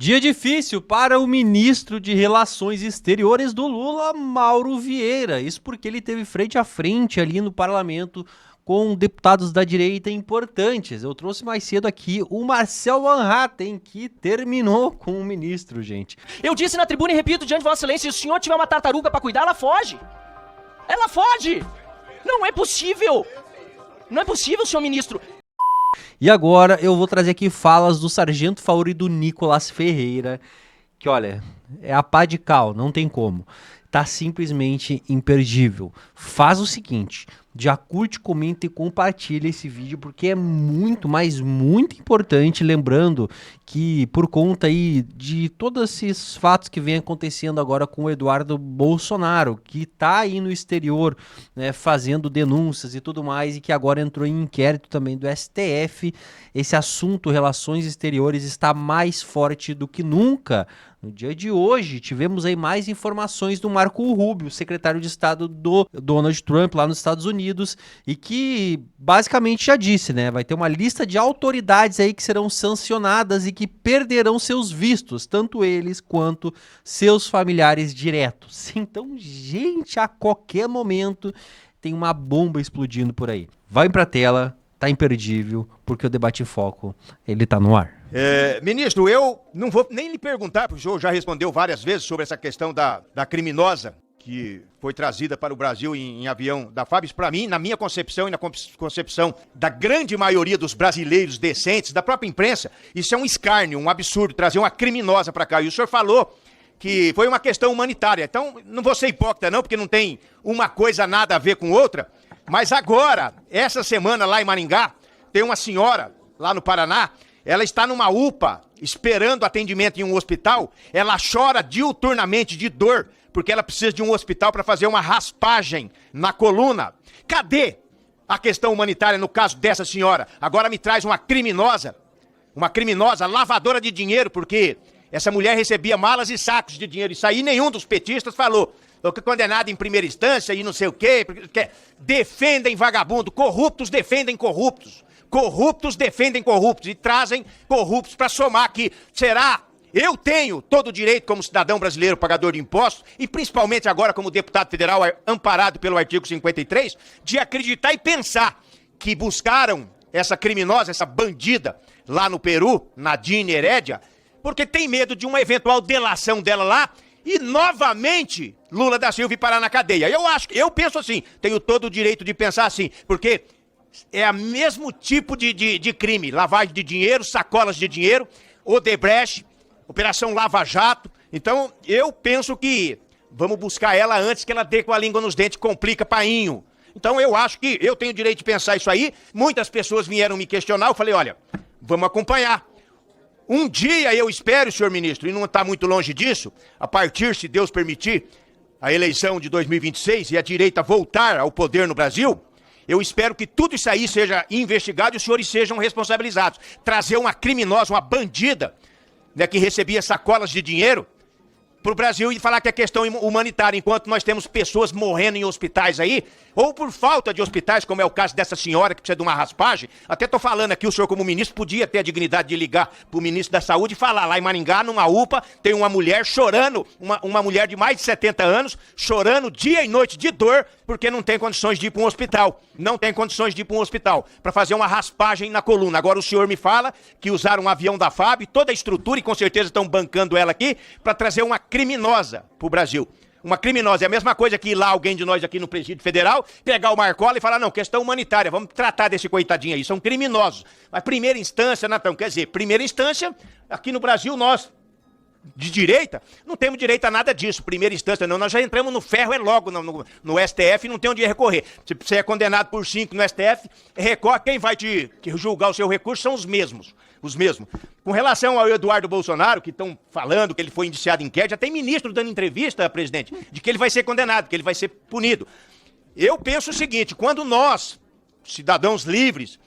Dia difícil para o ministro de Relações Exteriores do Lula, Mauro Vieira. Isso porque ele teve frente a frente ali no parlamento com deputados da direita importantes. Eu trouxe mais cedo aqui o Marcel Van Hatten, que terminou com o ministro, gente. Eu disse na tribuna e repito diante de Vossa Excelência, se o senhor tiver uma tartaruga pra cuidar, ela foge. Ela foge! Não é possível! Não é possível, senhor ministro. E agora eu vou trazer aqui falas do Sargento Fauri e do Nicolas Ferreira, que olha, é a pá de cal, não tem como. Tá simplesmente imperdível. Faz o seguinte, já curte, comenta e compartilha esse vídeo, porque é muito, mas muito importante, lembrando que por conta aí de todos esses fatos que vem acontecendo agora com o Eduardo Bolsonaro, que tá aí no exterior, né, fazendo denúncias e tudo mais, e que agora entrou em inquérito também do STF, esse assunto relações exteriores está mais forte do que nunca. No dia de hoje, tivemos aí mais informações do Marco Rubio, secretário de Estado do Donald Trump lá nos Estados Unidos, e que basicamente já disse, né, vai ter uma lista de autoridades aí que serão sancionadas e que perderão seus vistos, tanto eles quanto seus familiares diretos. Então, gente, a qualquer momento tem uma bomba explodindo por aí. Vai pra tela, tá imperdível, porque o Debate em Foco, ele tá no ar. Ministro, eu não vou nem lhe perguntar, porque o senhor já respondeu várias vezes sobre essa questão da criminosa que foi trazida para o Brasil em avião da FAB. Isso, para mim, na minha concepção e na concepção da grande maioria dos brasileiros decentes, da própria imprensa, isso é um escárnio, um absurdo, trazer uma criminosa para cá. E o senhor falou que foi uma questão humanitária. Então, não vou ser hipócrita não, porque não tem uma coisa nada a ver com outra. Mas agora, essa semana lá em Maringá, tem uma senhora lá no Paraná. Ela está numa UPA, esperando atendimento em um hospital. Ela chora diuturnamente de dor, porque ela precisa de um hospital para fazer uma raspagem na coluna. Cadê a questão humanitária no caso dessa senhora? Agora me traz uma criminosa lavadora de dinheiro, porque essa mulher recebia malas e sacos de dinheiro. Isso aí nenhum dos petistas falou. Que condenado em primeira instância e não sei o quê. Defendem vagabundo, corruptos defendem corruptos. Corruptos defendem corruptos e trazem corruptos para somar aqui. Será? Eu tenho todo o direito como cidadão brasileiro, pagador de impostos, e principalmente agora como deputado federal amparado pelo artigo 53, de acreditar e pensar que buscaram essa criminosa, essa bandida lá no Peru, Nadine Heredia, porque tem medo de uma eventual delação dela lá e novamente Lula da Silva ir parar na cadeia. Eu penso assim, tenho todo o direito de pensar assim, porque é o mesmo tipo de crime, lavagem de dinheiro, sacolas de dinheiro, Odebrecht, Operação Lava Jato. Então, eu penso que vamos buscar ela antes que ela dê com a língua nos dentes, complica painho. Então, eu acho que eu tenho o direito de pensar isso aí. Muitas pessoas vieram me questionar, eu falei, olha, vamos acompanhar. Um dia, eu espero, senhor ministro, e não está muito longe disso, a partir, se Deus permitir, a eleição de 2026 e a direita voltar ao poder no Brasil, eu espero que tudo isso aí seja investigado e os senhores sejam responsabilizados. Trazer uma criminosa, uma bandida, né, que recebia sacolas de dinheiro para o Brasil e falar que é questão humanitária, enquanto nós temos pessoas morrendo em hospitais aí, ou por falta de hospitais, como é o caso dessa senhora que precisa de uma raspagem. Até tô falando aqui, o senhor como ministro podia ter a dignidade de ligar pro ministro da Saúde e falar, lá em Maringá, numa UPA, tem uma mulher chorando, uma mulher de mais de 70 anos, chorando dia e noite de dor, porque não tem condições de ir para um hospital. Não tem condições de ir para um hospital, para fazer uma raspagem na coluna. Agora o senhor me fala que usaram um avião da FAB, toda a estrutura, e com certeza estão bancando ela aqui, para trazer uma criminosa pro Brasil. Uma criminosa. É a mesma coisa que ir lá alguém de nós aqui no Presídio Federal, pegar o Marcola e falar, não, questão humanitária, vamos tratar desse coitadinho aí, são criminosos. Mas primeira instância, Natão, quer dizer, primeira instância, aqui no Brasil nós, de direita, não temos direito a nada disso, primeira instância não, nós já entramos no ferro, é logo no STF e não tem onde recorrer. Se você é condenado por 5 no STF, recorre, quem vai te julgar o seu recurso são os mesmos. Com relação ao Eduardo Bolsonaro, que estão falando que ele foi indiciado em inquérito, já tem ministro dando entrevista, presidente, de que ele vai ser condenado, que ele vai ser punido. Eu penso o seguinte, quando nós, cidadãos livres,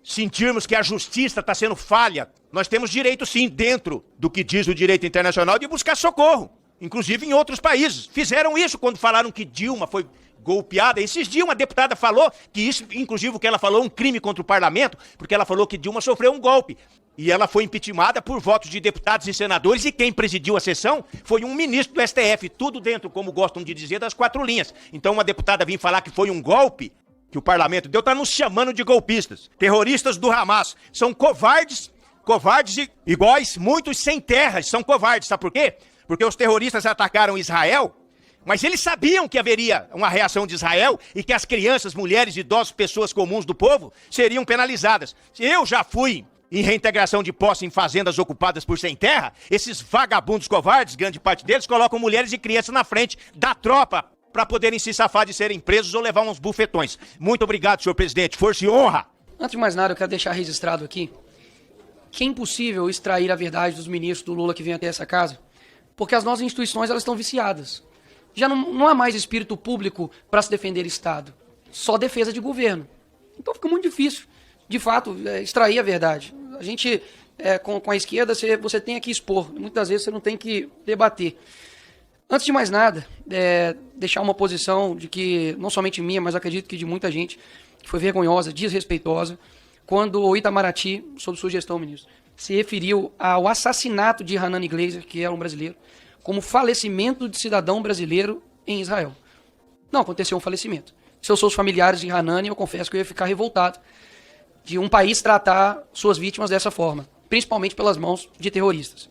sentirmos que a justiça está sendo falha, nós temos direito sim, dentro do que diz o direito internacional, de buscar socorro, inclusive em outros países. Fizeram isso quando falaram que Dilma foi golpeada. Esses dias uma deputada falou que isso, inclusive o que ela falou, é um crime contra o parlamento, porque ela falou que Dilma sofreu um golpe. E ela foi impeachmentada por votos de deputados e senadores, e quem presidiu a sessão foi um ministro do STF, tudo dentro, como gostam de dizer, das 4 linhas. Então uma deputada vir falar que foi um golpe que o parlamento deu, tá nos chamando de golpistas. Terroristas do Hamas são covardes e iguais, muitos sem terras são covardes, sabe por quê? Porque os terroristas atacaram Israel, mas eles sabiam que haveria uma reação de Israel e que as crianças, mulheres, idosos, pessoas comuns do povo seriam penalizadas. Eu já fui em reintegração de posse em fazendas ocupadas por sem terra, esses vagabundos covardes, grande parte deles, colocam mulheres e crianças na frente da tropa para poderem se safar de serem presos ou levar uns bufetões. Muito obrigado, senhor presidente. Força e honra. Antes de mais nada, eu quero deixar registrado aqui que é impossível extrair a verdade dos ministros do Lula que vêm até essa casa, porque as nossas instituições elas estão viciadas. Já não há mais espírito público para se defender Estado, só defesa de governo. Então fica muito difícil, de fato, extrair a verdade. A gente, com a esquerda, você tem que expor, muitas vezes você não tem que debater. Antes de mais nada, deixar uma posição de que, não somente minha, mas acredito que de muita gente, que foi vergonhosa, desrespeitosa, quando o Itamaraty, sob sua gestão, ministro, se referiu ao assassinato de Hanan Glazer, que era um brasileiro, como falecimento de cidadão brasileiro em Israel. Não aconteceu um falecimento. Se eu sou os familiares de Hanan, eu confesso que eu ia ficar revoltado de um país tratar suas vítimas dessa forma, principalmente pelas mãos de terroristas.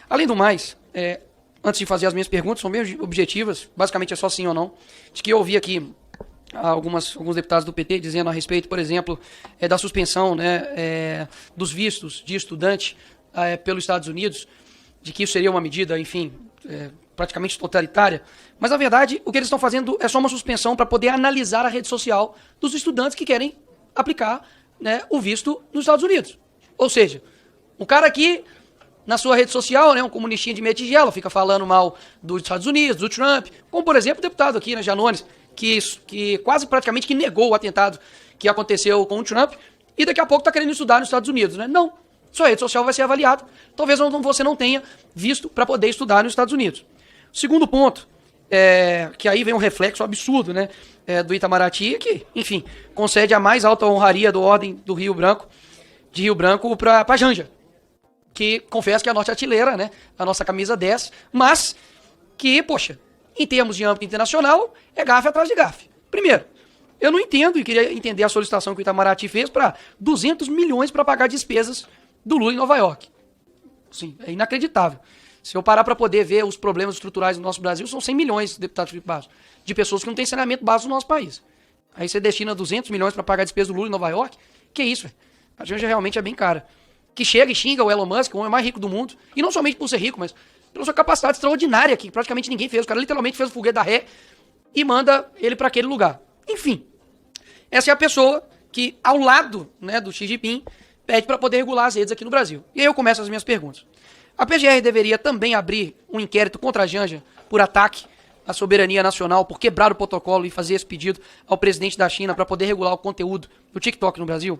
Além do mais, antes de fazer as minhas perguntas, são bem objetivas, basicamente é só sim ou não, de que eu ouvi aqui alguns deputados do PT dizendo a respeito, por exemplo, da suspensão, né, dos vistos de estudante pelos Estados Unidos, de que isso seria uma medida, enfim, praticamente totalitária. Mas, na verdade, o que eles estão fazendo é só uma suspensão para poder analisar a rede social dos estudantes que querem aplicar, né, o visto nos Estados Unidos. Ou seja, o cara aqui, na sua rede social, né, um comunistinha de meia tigela, fica falando mal dos Estados Unidos, do Trump, como, por exemplo, o deputado aqui, né, Janones, que quase praticamente que negou o atentado que aconteceu com o Trump e daqui a pouco está querendo estudar nos Estados Unidos, né? Não. Sua rede social vai ser avaliada. Talvez você não tenha visto para poder estudar nos Estados Unidos. Segundo ponto, que aí vem um reflexo absurdo, né, do Itamaraty, que, enfim, concede a mais alta honraria do Ordem do Rio Branco, de Rio Branco para Janja, que confesso que é a norte-artilheira, né, a nossa camisa 10, mas que, poxa, em termos de âmbito internacional, é gafe atrás de gafe. Primeiro, eu não entendo, e queria entender a solicitação que o Itamaraty fez para 200 milhões para pagar despesas do Lula em Nova York. Sim, é inacreditável. Se eu parar para poder ver os problemas estruturais do nosso Brasil, são 100 milhões, deputado Felipe Barros, de pessoas que não têm saneamento básico no nosso país. Aí você destina 200 milhões para pagar a despesa do Lula em Nova York? Que isso, velho? A Janja realmente é bem cara. Que chega e xinga o Elon Musk, o homem mais rico do mundo, e não somente por ser rico, mas pela sua capacidade extraordinária, que praticamente ninguém fez. O cara literalmente fez o foguete da ré e manda ele para aquele lugar. Enfim, essa é a pessoa que, ao lado, né, do Xi Jinping, pede para poder regular as redes aqui no Brasil. E aí eu começo as minhas perguntas. A PGR deveria também abrir um inquérito contra a Janja por ataque à soberania nacional, por quebrar o protocolo e fazer esse pedido ao presidente da China para poder regular o conteúdo do TikTok no Brasil?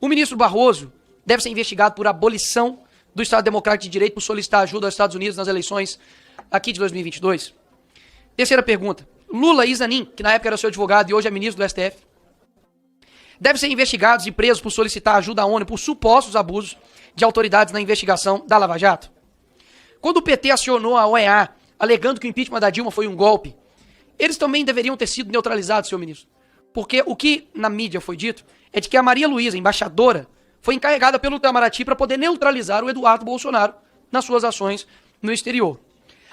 O ministro Barroso deve ser investigado por abolição do Estado Democrático de Direito por solicitar ajuda aos Estados Unidos nas eleições aqui de 2022? Terceira pergunta. Lula e Zanin, que na época era seu advogado e hoje é ministro do STF, devem ser investigados e presos por solicitar ajuda à ONU por supostos abusos de autoridades na investigação da Lava Jato? Quando o PT acionou a OEA, alegando que o impeachment da Dilma foi um golpe, eles também deveriam ter sido neutralizados, senhor ministro. Porque o que na mídia foi dito é de que a Maria Luísa, embaixadora, foi encarregada pelo Itamaraty para poder neutralizar o Eduardo Bolsonaro nas suas ações no exterior.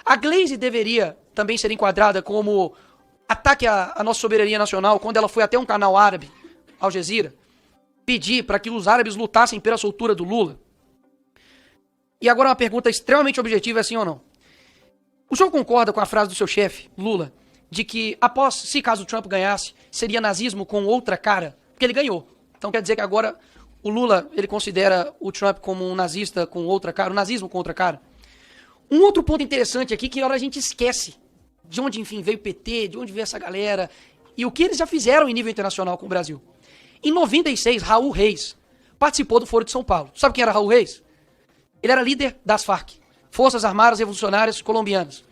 A Glaze deveria também ser enquadrada como ataque à nossa soberania nacional quando ela foi até um canal árabe, Al Jazeera, pedir para que os árabes lutassem pela soltura do Lula? E agora uma pergunta extremamente objetiva, é sim ou não. O senhor concorda com a frase do seu chefe, Lula, de que após, se caso o Trump ganhasse, seria nazismo com outra cara? Porque ele ganhou. Então quer dizer que agora o Lula, ele considera o Trump como um nazista com outra cara, um nazismo com outra cara? Um outro ponto interessante aqui, que a hora a gente esquece de onde, enfim, veio o PT, de onde veio essa galera, e o que eles já fizeram em nível internacional com o Brasil. Em 96, Raul Reis participou do Foro de São Paulo. Sabe quem era Raul Reis? Ele era líder das Farc, Forças Armadas Revolucionárias Colombianas,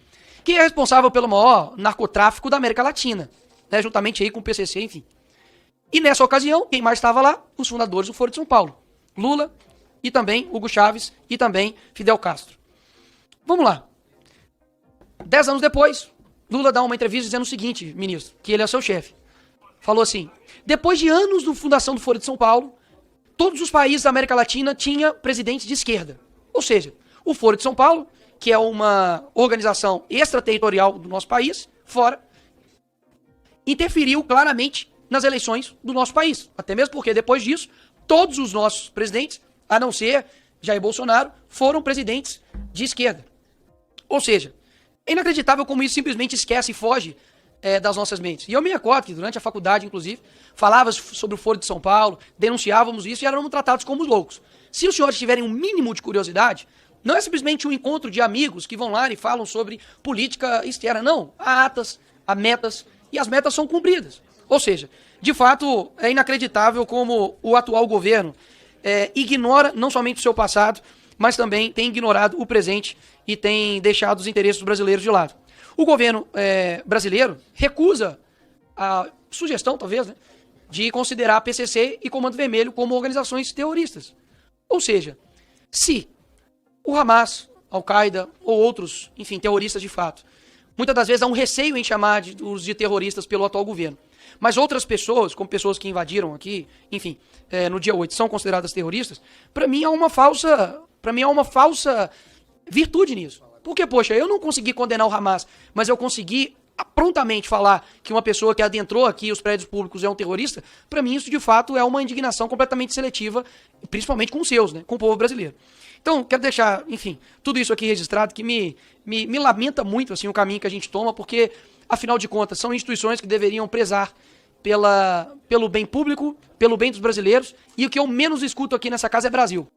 que é responsável pelo maior narcotráfico da América Latina, né, juntamente aí com o PCC, enfim. E nessa ocasião, quem mais estava lá? Os fundadores do Foro de São Paulo. Lula, e também Hugo Chávez e também Fidel Castro. Vamos lá. 10 anos depois, Lula dá uma entrevista dizendo o seguinte, ministro, que ele é seu chefe. Falou assim, depois de anos de fundação do Foro de São Paulo, todos os países da América Latina tinham presidentes de esquerda. Ou seja, o Foro de São Paulo, que é uma organização extraterritorial do nosso país, fora, interferiu claramente nas eleições do nosso país. Até mesmo porque, depois disso, todos os nossos presidentes, a não ser Jair Bolsonaro, foram presidentes de esquerda. Ou seja, é inacreditável como isso simplesmente esquece e foge das nossas mentes. E eu me recordo que durante a faculdade, inclusive, falava sobre o Foro de São Paulo, denunciávamos isso e éramos tratados como loucos. Se os senhores tiverem um mínimo de curiosidade, não é simplesmente um encontro de amigos que vão lá e falam sobre política externa, não. Há atas, há metas, e as metas são cumpridas. Ou seja, de fato, é inacreditável como o atual governo ignora não somente o seu passado, mas também tem ignorado o presente e tem deixado os interesses dos brasileiros de lado. O governo brasileiro recusa a sugestão, talvez, né, de considerar a PCC e Comando Vermelho como organizações terroristas. Ou seja, se o Hamas, Al-Qaeda ou outros, enfim, terroristas de fato, muitas das vezes há um receio em chamar os de terroristas pelo atual governo. Mas outras pessoas, como pessoas que invadiram aqui, enfim, no dia 8, são consideradas terroristas, para mim há uma falsa virtude nisso. Porque, poxa, eu não consegui condenar o Hamas, mas eu consegui prontamente falar que uma pessoa que adentrou aqui os prédios públicos é um terrorista, para mim isso de fato é uma indignação completamente seletiva, principalmente com os seus, né, com o povo brasileiro. Então, quero deixar, enfim, tudo isso aqui registrado, que me lamenta muito assim, o caminho que a gente toma, porque, afinal de contas, são instituições que deveriam prezar pelo bem público, pelo bem dos brasileiros, e o que eu menos escuto aqui nessa casa é Brasil.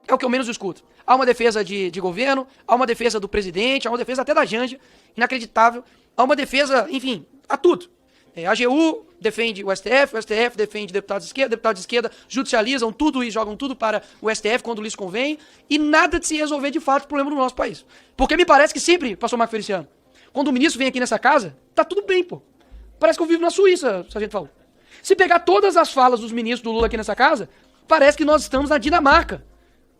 É o que eu menos escuto. Há uma defesa de governo, há uma defesa do presidente, há uma defesa até da Janja, inacreditável. Há uma defesa, enfim, a tudo. A AGU defende o STF defende deputados de esquerda judicializam tudo e jogam tudo para o STF quando lhes convém, e nada de se resolver de fato o problema do nosso país. Porque me parece que sempre, pastor Marco Feliciano, quando o ministro vem aqui nessa casa, tá tudo bem, pô. Parece que eu vivo na Suíça, se a gente falou. Se pegar todas as falas dos ministros do Lula aqui nessa casa, parece que nós estamos na Dinamarca.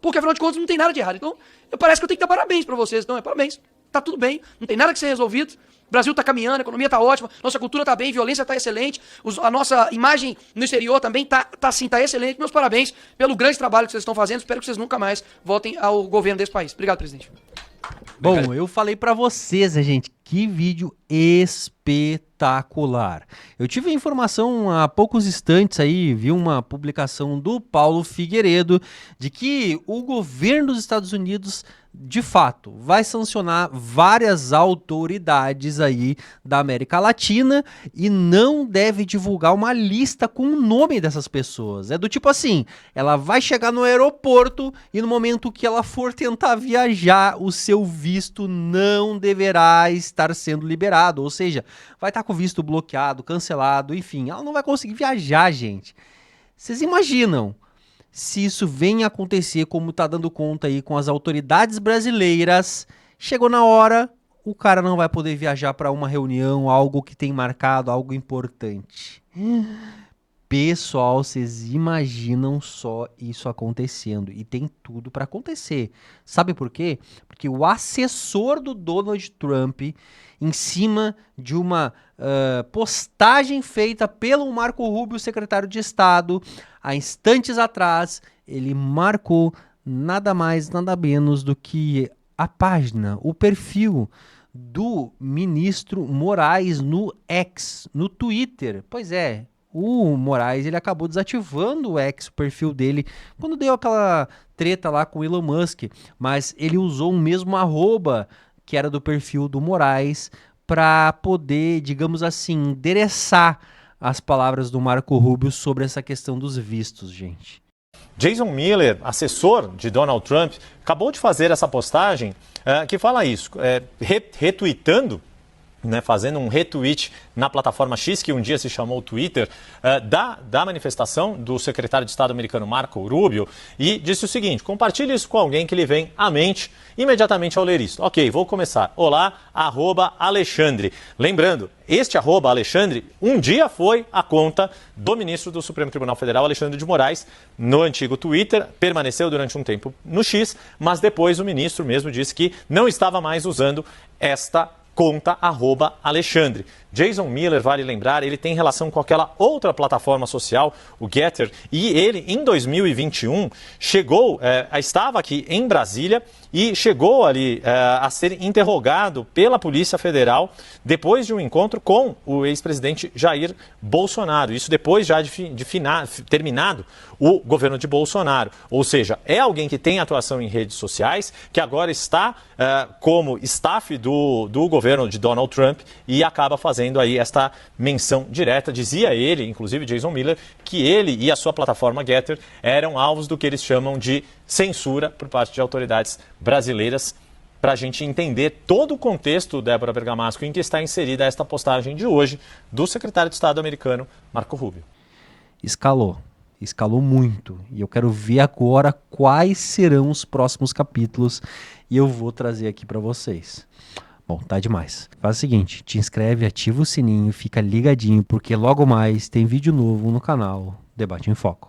Porque, afinal de contas, não tem nada de errado. Então, parece que eu tenho que dar parabéns pra vocês. Então, parabéns. Tá tudo bem. Não tem nada que ser resolvido. O Brasil tá caminhando, a economia tá ótima, nossa cultura tá bem, a violência tá excelente, a nossa imagem no exterior também tá excelente. Meus parabéns pelo grande trabalho que vocês estão fazendo. Espero que vocês nunca mais voltem ao governo desse país. Obrigado, presidente. Bom, eu falei pra vocês, gente, que vídeo espetacular. Eu tive a informação há poucos instantes aí, vi uma publicação do Paulo Figueiredo de que o governo dos Estados Unidos, de fato, vai sancionar várias autoridades aí da América Latina e não deve divulgar uma lista com o nome dessas pessoas. É do tipo assim, ela vai chegar no aeroporto e no momento que ela for tentar viajar, o seu visto não deverá estar sendo liberado, ou seja, vai estar com o visto bloqueado, cancelado, enfim, ela não vai conseguir viajar, gente. Vocês imaginam se isso vem a acontecer como tá dando conta aí com as autoridades brasileiras, chegou na hora, o cara não vai poder viajar para uma reunião, algo que tem marcado, algo importante. Pessoal, vocês imaginam só isso acontecendo, e tem tudo para acontecer. Sabe por quê? Porque o assessor do Donald Trump, em cima de uma postagem feita pelo Marco Rubio, secretário de Estado, há instantes atrás, ele marcou nada mais, nada menos do que a página, o perfil do ministro Moraes no X, no Twitter. Pois é, o Moraes, ele acabou desativando o X, o perfil dele, quando deu aquela treta lá com o Elon Musk, mas ele usou o mesmo arroba que era do perfil do Moraes para poder, digamos assim, endereçar as palavras do Marco Rubio sobre essa questão dos vistos, gente. Jason Miller, assessor de Donald Trump, acabou de fazer essa postagem que fala isso, retweetando né, fazendo um retweet na plataforma X, que um dia se chamou Twitter, da manifestação do secretário de Estado americano Marco Rubio, e disse o seguinte: compartilhe isso com alguém que lhe vem à mente imediatamente ao ler isso. Ok, vou começar. Olá, @Alexandre. Lembrando, este @Alexandre um dia foi a conta do ministro do Supremo Tribunal Federal, Alexandre de Moraes, no antigo Twitter, permaneceu durante um tempo no X, mas depois o ministro mesmo disse que não estava mais usando esta conta @Alexandre. Jason Miller, vale lembrar, ele tem relação com aquela outra plataforma social, o Getter, e ele, em 2021, estava aqui em Brasília e chegou ali a ser interrogado pela Polícia Federal depois de um encontro com o ex-presidente Jair Bolsonaro. Isso depois já de terminado o governo de Bolsonaro. Ou seja, é alguém que tem atuação em redes sociais, que agora está como staff do governo de Donald Trump e acaba fazendo aí esta menção direta. Dizia ele, inclusive Jason Miller, que ele e a sua plataforma Getter eram alvos do que eles chamam de censura por parte de autoridades brasileiras. Para a gente entender todo o contexto, Débora Bergamasco, em que está inserida esta postagem de hoje do secretário de Estado americano, Marco Rubio. Escalou muito, e eu quero ver agora quais serão os próximos capítulos, e eu vou trazer aqui para vocês. Bom, tá demais. Faz o seguinte, te inscreve, ativa o sininho, fica ligadinho, porque logo mais tem vídeo novo no canal Debate em Foco.